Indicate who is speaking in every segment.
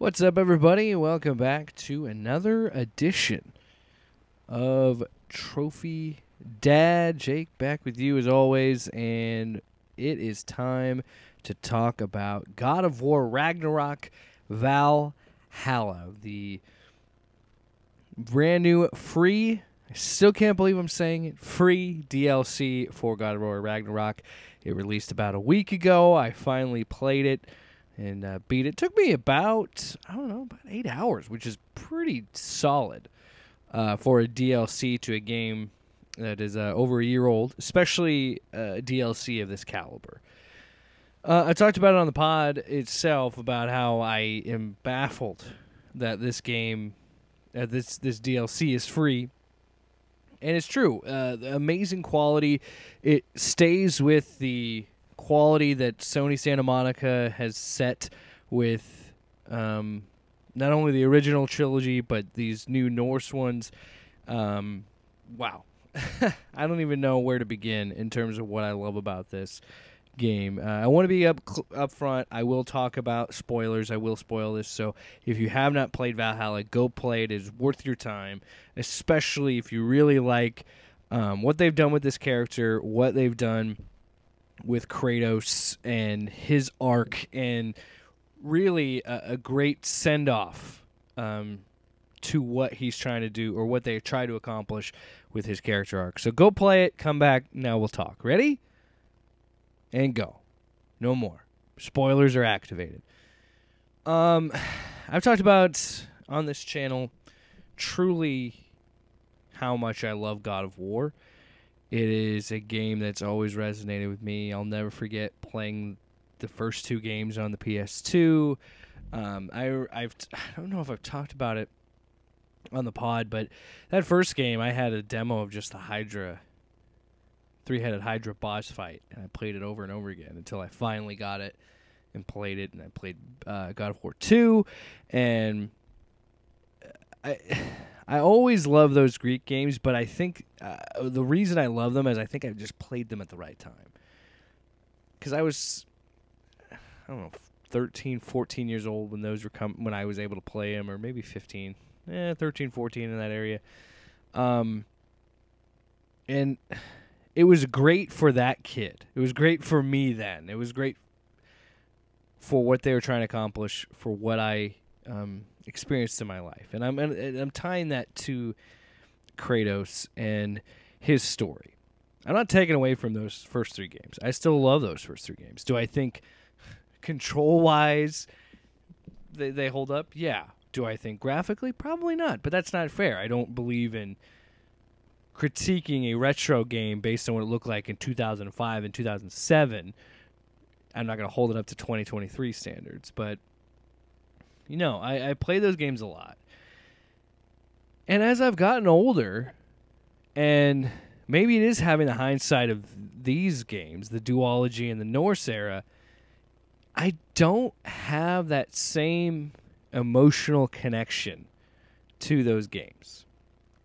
Speaker 1: What's up, everybody? Welcome back to another edition of Trophy Dad. Jake back with you as always, and it is time to talk about God of War Ragnarok Valhalla, the brand new free, I still can't believe I'm saying it, free DLC for God of War Ragnarok. It released about a week ago. I finally played it and beat it. Took me about 8 hours, which is pretty solid for a DLC to a game that is over a year old, especially a DLC of this caliber. I talked about it on the pod itself about how I am baffled that this game, this DLC is free. And it's true. The amazing quality. It stays with the quality that Sony Santa Monica has set with not only the original trilogy, but these new Norse ones. Wow. I don't even know where to begin in terms of what I love about this game. I want to be up front. I will talk about spoilers. I will spoil this. So if you have not played Valhalla, go play it. It is worth your time, especially if you really like what they've done with this character, what they've done with Kratos and his arc, and really a great send-off to what he's trying to do, or what they try to accomplish with his character arc. So go play it, come back, now we'll talk. Ready? And go. No more. Spoilers are activated. I've talked about on this channel truly how much I love God of War. It is a game that's always resonated with me. I'll never forget playing the first two games on the PS2. I don't know if I've talked about it on the pod, but that first game, I had a demo of just the three-headed Hydra boss fight, and I played it over and over again until I finally got it and played it, and I played God of War 2, and I always love those Greek games, but I think the reason I love them is I think I just played them at the right time. Because I was, 13, 14 years old when those were when I was able to play them, or maybe 15, 13, 14 in that area. And it was great for that kid. It was great for me then. It was great for what they were trying to accomplish, for what I experienced in my life. And I'm tying that to Kratos and his story. I'm not taking away from those first three games. I still love those first three games. Do I think control-wise they hold up? Yeah. Do I think graphically? Probably not, but that's not fair. I don't believe in critiquing a retro game based on what it looked like in 2005 and 2007. I'm not going to hold it up to 2023 standards, but I play those games a lot. And as I've gotten older, and maybe it is having the hindsight of these games, the duology and the Norse era, I don't have that same emotional connection to those games.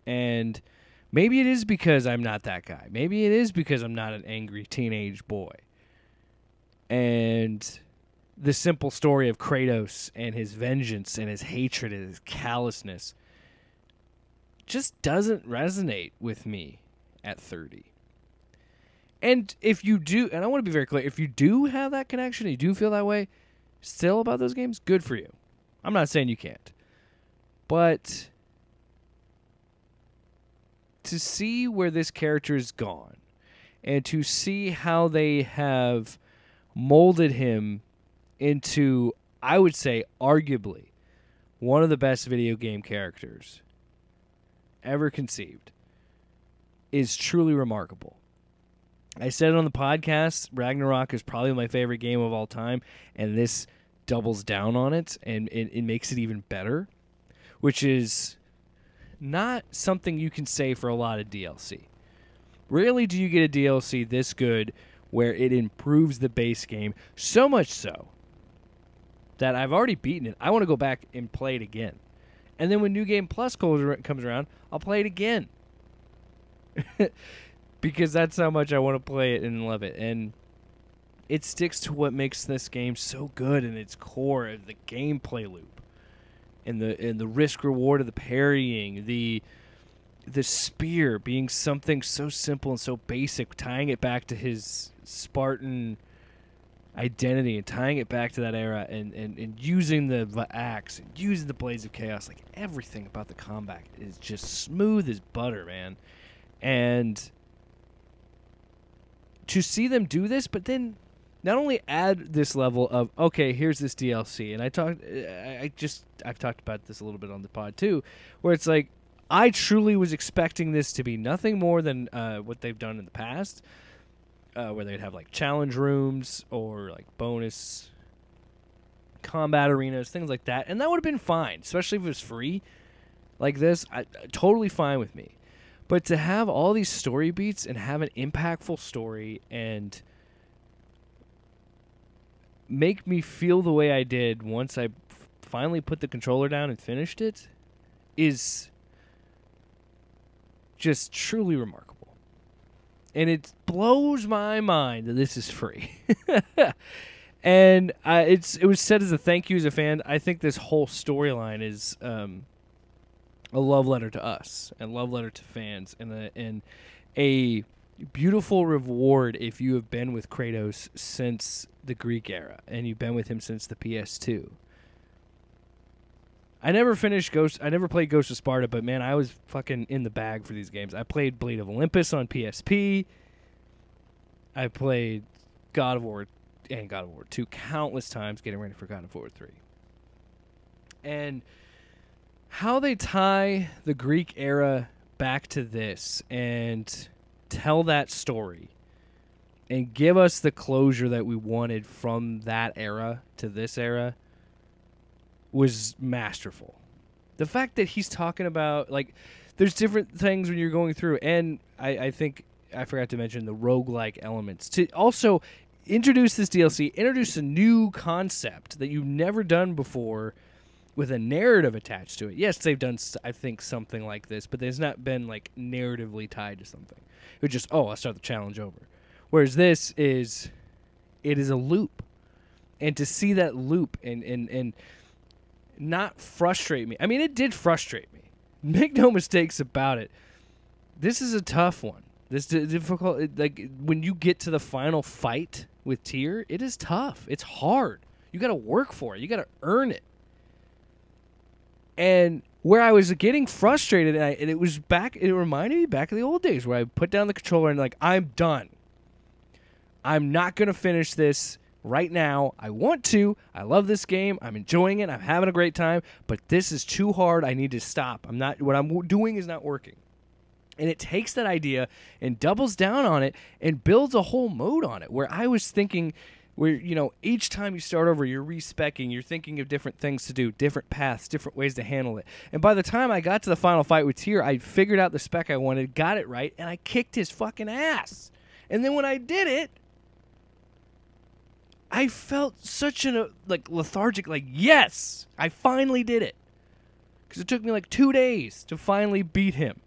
Speaker 1: And maybe it is because I'm not that guy. Maybe it is because I'm not an angry teenage boy. And the simple story of Kratos and his vengeance and his hatred and his callousness just doesn't resonate with me at 30. And if you do, and I want to be very clear, if you do have that connection, you do feel that way still about those games, good for you. I'm not saying you can't. But to see where this character is gone, and to see how they have molded him into, I would say, arguably one of the best video game characters ever conceived, is truly remarkable. I said it on the podcast, Ragnarok is probably my favorite game of all time, and this doubles down on it, and it makes it even better, which is not something you can say for a lot of DLC. Rarely do you get a DLC this good where it improves the base game, so much so that I've already beaten it. I want to go back and play it again. And then when New Game Plus comes around, I'll play it again. Because that's how much I want to play it and love it. And it sticks to what makes this game so good in its core, the gameplay loop. and the risk reward of the parrying, the spear being something so simple and so basic, tying it back to his Spartan identity and tying it back to that era, and using the axe and using the blades of chaos. Like, everything about the combat is just smooth as butter, man. And to see them do this, but then not only add this level of, okay, here's this DLC, and I've talked about this a little bit on the pod too, where it's like, I truly was expecting this to be nothing more than what they've done in the past, where they'd have like challenge rooms or like bonus combat arenas, things like that, and that would have been fine, especially if it was free like this. Totally fine with me. But to have all these story beats and have an impactful story and make me feel the way I did once I finally put the controller down and finished it is just truly remarkable. And it blows my mind that this is free. And it was said as a thank you as a fan. I think this whole storyline is a love letter to us and love letter to fans, and a beautiful reward if you have been with Kratos since the Greek era and you've been with him since the PS2. I never played Ghost of Sparta, but man, I was fucking in the bag for these games. I played Blade of Olympus on PSP. I played God of War and God of War 2 countless times, getting ready for God of War 3. And how they tie the Greek era back to this and tell that story and give us the closure that we wanted from that era to this era was masterful. The fact that he's talking about, like, there's different things when you're going through, and I think I forgot to mention the roguelike elements. To also introduce this DLC, introduce a new concept that you've never done before with a narrative attached to it. Yes, they've done, I think, something like this, but there's not been, like, narratively tied to something. It was just, I'll start the challenge over. Whereas this is, it is a loop. And to see that loop and not frustrate me. I mean, it did frustrate me. Make no mistakes about it. This is a tough one. This is difficult. Like, when you get to the final fight with Tyr, it is tough. It's hard. You got to work for it. You got to earn it. And where I was getting frustrated, and it was back, it reminded me back of the old days where I put down the controller and, like, I'm done. I'm not going to finish this right now. I want to. I love this game. I'm enjoying it. I'm having a great time. But this is too hard. I need to stop. What I'm doing is not working. And it takes that idea and doubles down on it and builds a whole mode on it, where I was thinking, where, you know, each time you start over, you're respecing, you're thinking of different things to do, different paths, different ways to handle it. And by the time I got to the final fight with Tyr, I figured out the spec I wanted, got it right, and I kicked his fucking ass. And then when I did it, I felt such a, like, lethargic, like, yes, I finally did it. Because it took me like 2 days to finally beat him.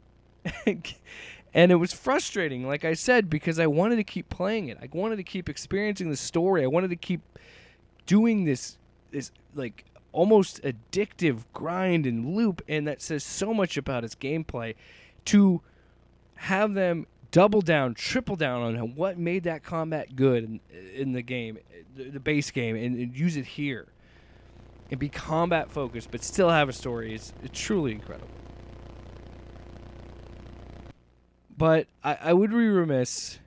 Speaker 1: And it was frustrating, like I said, because I wanted to keep playing it. I wanted to keep experiencing the story. I wanted to keep doing this like almost addictive grind and loop, and that says so much about its gameplay. To have them double down, triple down on what made that combat good in the game, the base game, and use it here, and be combat focused, but still have a story. It's truly incredible. But I would be remiss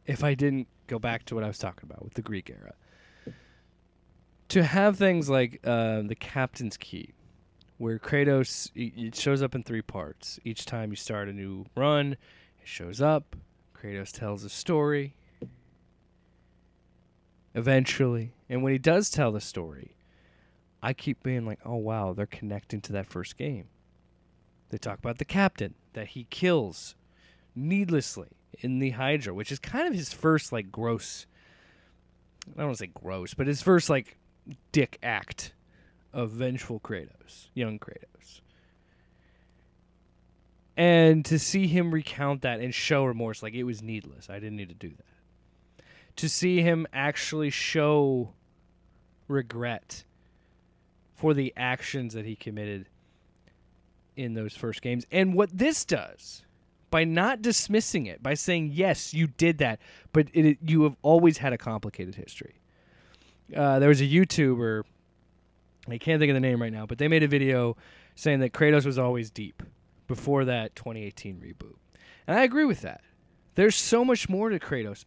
Speaker 1: if I didn't go back to what I was talking about with the Greek era. To have things like the Captain's Key, where Kratos, it shows up in 3 parts. Each time you start a new run, it shows up. Kratos tells a story. Eventually. And when he does tell the story, I keep being like, oh, wow, they're connecting to that first game. They talk about the captain that he kills needlessly in the Hydra, which is kind of his first, like, gross, I don't want to say gross, but his first, like, dick act of vengeful Kratos, young Kratos. And to see him recount that and show remorse, like, it was needless. I didn't need to do that. To see him actually show regret for the actions that he committed in those first games. And what this does, by not dismissing it, by saying, yes, you did that, but you have always had a complicated history. There was a YouTuber, I can't think of the name right now, but they made a video saying that Kratos was always deep before that 2018 reboot. And I agree with that. There's so much more to Kratos,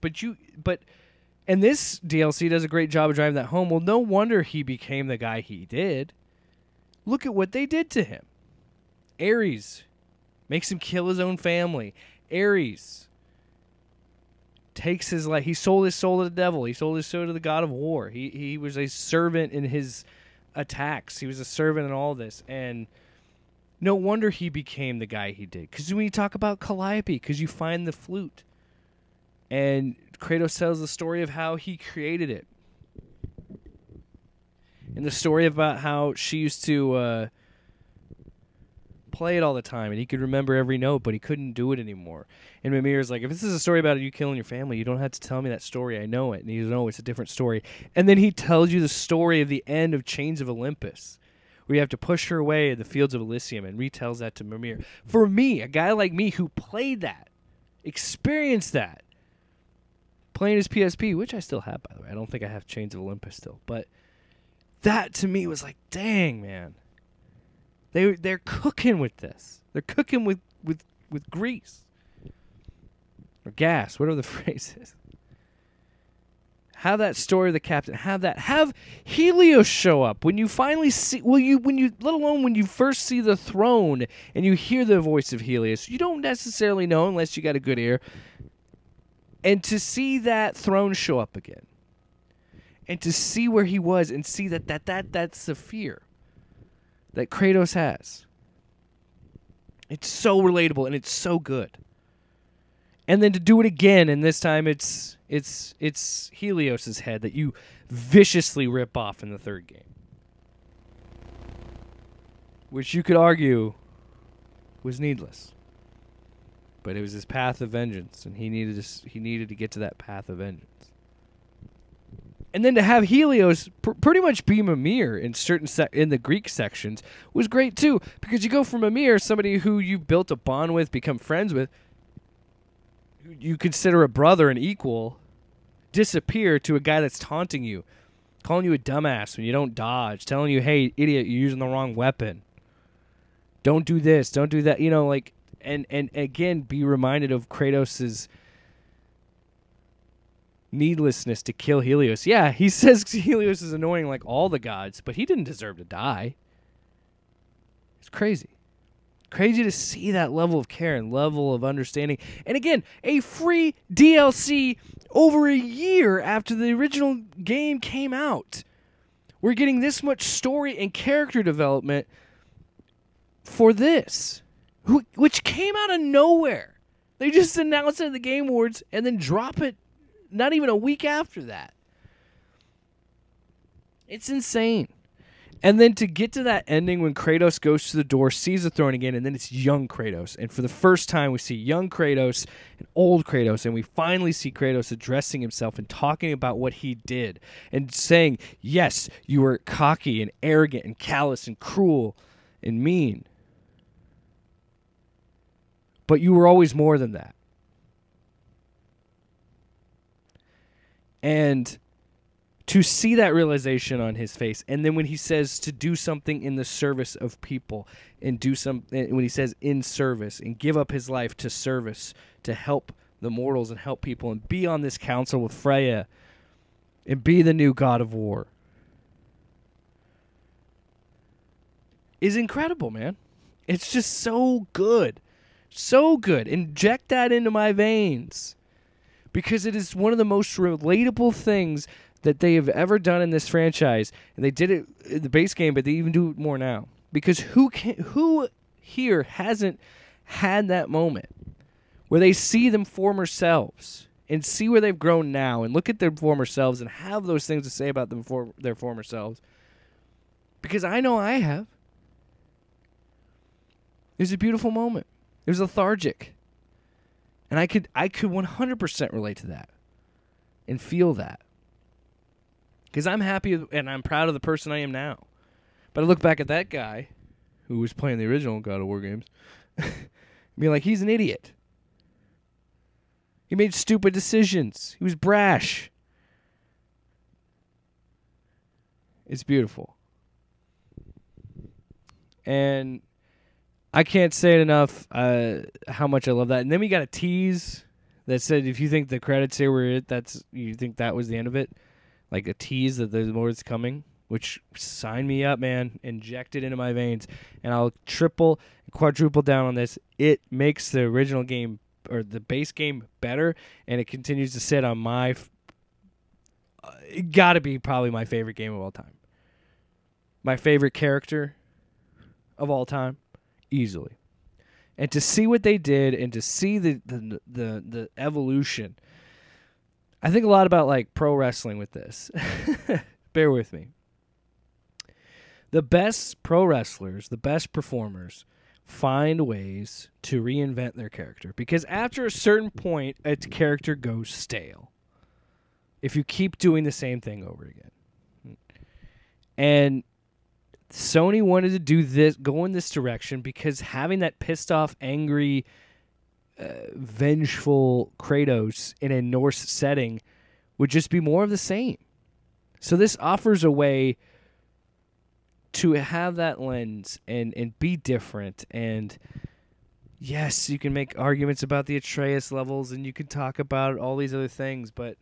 Speaker 1: and this DLC does a great job of driving that home. Well, no wonder he became the guy he did. Look at what they did to him. Ares makes him kill his own family. Ares takes his life. He sold his soul to the devil. He sold his soul to the god of war. He was a servant in his attacks. He was a servant in all this. And no wonder he became the guy he did. Because when you talk about Calliope, because you find the flute. And Kratos tells the story of how he created it. And the story about how she used to play it all the time, and he could remember every note, but he couldn't do it anymore. And Mimir's like, if this is a story about you killing your family, you don't have to tell me that story. I know it. And you know it's a different story. And then he tells you the story of the end of Chains of Olympus, where you have to push her away in the fields of Elysium, and retells that to Mimir. For me, a guy like me who played that, experienced that, playing his PSP, which I still have, by the way. I don't think I have Chains of Olympus still. But that, to me, was like, dang, man. They're cooking with this. They're cooking with grease. Or gas, whatever the phrase is. Have that story of the captain. Have Helios show up. When you finally see, let alone when you first see the throne and you hear the voice of Helios, you don't necessarily know unless you got a good ear. And to see that throne show up again. And to see where he was and see that's the fear that Kratos has. It's so relatable and it's so good. And then to do it again, and this time it's Helios' head that you viciously rip off in the third game. Which you could argue was needless. But it was his path of vengeance, and he needed to get to that path of vengeance. And then to have Helios pretty much be Mimir in in the Greek sections was great too, because you go from Mimir, somebody who you built a bond with, become friends with, who you consider a brother and equal, disappear to a guy that's taunting you, calling you a dumbass when you don't dodge, telling you, "Hey, idiot, you're using the wrong weapon. Don't do this, don't do that." You know, like, and again, be reminded of Kratos's needlessness to kill Helios. Yeah, he says Helios is annoying like all the gods, but he didn't deserve to die. It's crazy. Crazy to see that level of care and level of understanding. And again, a free DLC over a year after the original game came out. We're getting this much story and character development for this, which came out of nowhere. They just announced it at the Game Awards and then drop it not even a week after that. It's insane. And then to get to that ending when Kratos goes to the door, sees the throne again, and then it's young Kratos. And for the first time, we see young Kratos and old Kratos, and we finally see Kratos addressing himself and talking about what he did and saying, yes, you were cocky and arrogant and callous and cruel and mean. But you were always more than that. And to see that realization on his face, and then when he says to do something in the service of people, and when he says in service, and give up his life to service, to help the mortals and help people, and be on this council with Freya, and be the new god of war, is incredible, man. It's just so good. So good. Inject that into my veins. Because it is one of the most relatable things that they have ever done in this franchise. And they did it in the base game, but they even do it more now. Because who here hasn't had that moment where they see them former selves and see where they've grown now and look at their former selves and have those things to say about them for their former selves? Because I know I have. It was a beautiful moment. It was lethargic. And I could 100% relate to that and feel that. Because I'm happy and I'm proud of the person I am now. But I look back at that guy who was playing the original God of War games, being like, he's an idiot. He made stupid decisions. He was brash. It's beautiful. And I can't say it enough how much I love that. And then we got a tease that said, if you think the credits here were it, you think that was the end of it. Like a tease that there's more that's coming, which sign me up, man. Inject it into my veins. And I'll triple, quadruple down on this. It makes the original game, or the base game, better, and it continues to sit on my it got to be probably my favorite game of all time. My favorite character of all time, easily. And to see what they did and to see the evolution, I think a lot about like pro wrestling with this. Bear with me. The best pro wrestlers, the best performers, find ways to reinvent their character, because after a certain point, a character goes stale if you keep doing the same thing over again. And Sony wanted to do this, go in this direction, because having that pissed off, angry, vengeful Kratos in a Norse setting would just be more of the same. So this offers a way to have that lens and be different. And yes, you can make arguments about the Atreus levels and you can talk about all these other things, but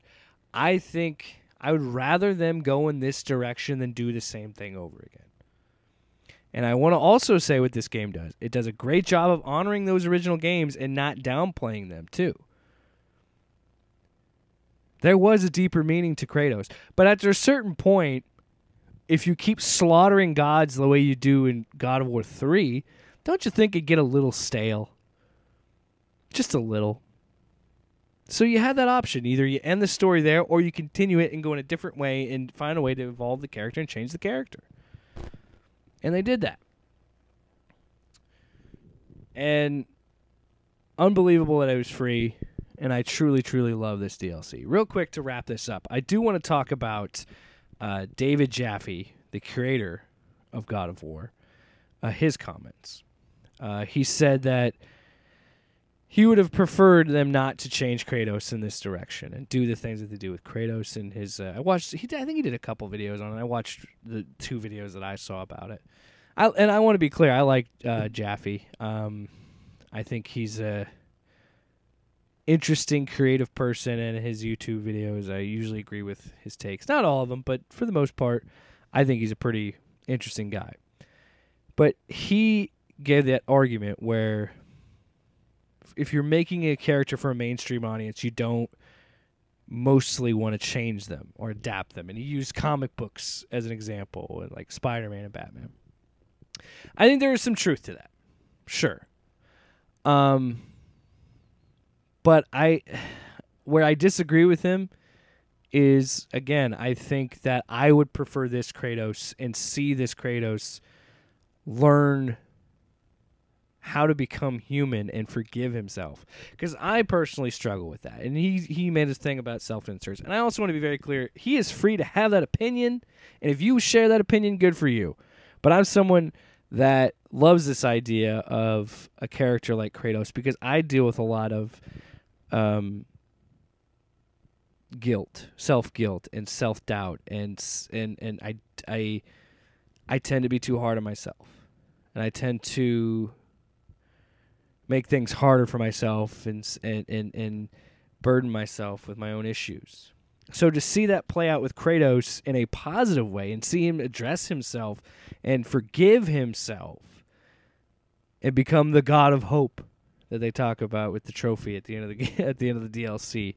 Speaker 1: I think I would rather them go in this direction than do the same thing over again. And I want to also say what this game does. It does a great job of honoring those original games and not downplaying them, too. There was a deeper meaning to Kratos. But after a certain point, if you keep slaughtering gods the way you do in God of War 3, don't you think it'd get a little stale? Just a little. So you have that option. Either you end the story there, or you continue it and go in a different way and find a way to evolve the character and change the character. And they did that. And unbelievable that it was free. And I truly, truly love this DLC. Real quick to wrap this up, I do want to talk about David Jaffe, the creator of God of War, his comments. He said that he would have preferred them not to change Kratos in this direction and do the things that they do with Kratos. And his, I think he did a couple videos on it. I watched the 2 videos that I saw about it. And I want to be clear, I like Jaffe. I think he's a interesting, creative person, and his YouTube videos, I usually agree with his takes. Not all of them, but for the most part, I think he's a pretty interesting guy. But he gave that argument where if you're making a character for a mainstream audience, you don't mostly want to change them or adapt them. And he used comic books as an example, like Spider-Man and Batman. I think there is some truth to that. Sure. But where I disagree with him is, again, I think that I would prefer this Kratos and see this Kratos learn how to become human and forgive himself. Because I personally struggle with that. And he made his thing about self-inserts. And I also want to be very clear, he is free to have that opinion. And if you share that opinion, good for you. But I'm someone that loves this idea of a character like Kratos, because I deal with a lot of guilt, self-guilt, and self-doubt, and I tend to be too hard on myself, and I tend to make things harder for myself and burden myself with my own issues. So to see that play out with Kratos in a positive way and see him address himself and forgive himself and become the god of hope that they talk about with the trophy at the end of the DLC,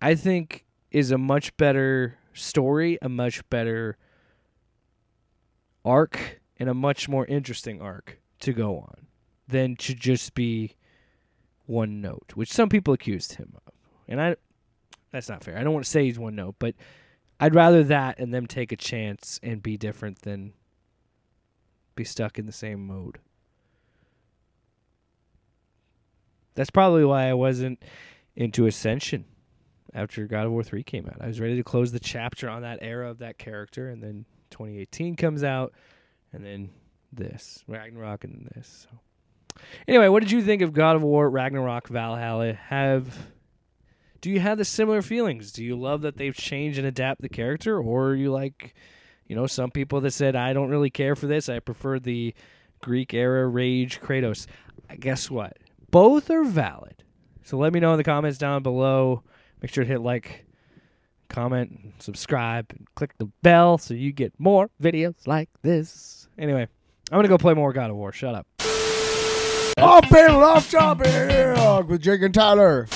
Speaker 1: I think is a much better story, a much better arc, and a much more interesting arc to go on than to just be one note, which some people accused him of. And that's not fair. I don't want to say he's one note, but I'd rather that and them take a chance and be different than be stuck in the same mode. That's probably why I wasn't into Ascension after God of War 3 came out. I was ready to close the chapter on that era of that character and then 2018 comes out, and then this Ragnarok, and then this. So, anyway, what did you think of God of War, Ragnarok, Valhalla? Do you have the similar feelings? Do you love that they've changed and adapt the character, or are you like, some people that said, I don't really care for this. I prefer the Greek era rage Kratos. Guess what? Both are valid. So let me know in the comments down below. Make sure to hit like, comment, subscribe, and click the bell so you get more videos like this. Anyway, I'm going to go play more God of War. Shut up.
Speaker 2: Off panel, off topic with Jake and Tyler.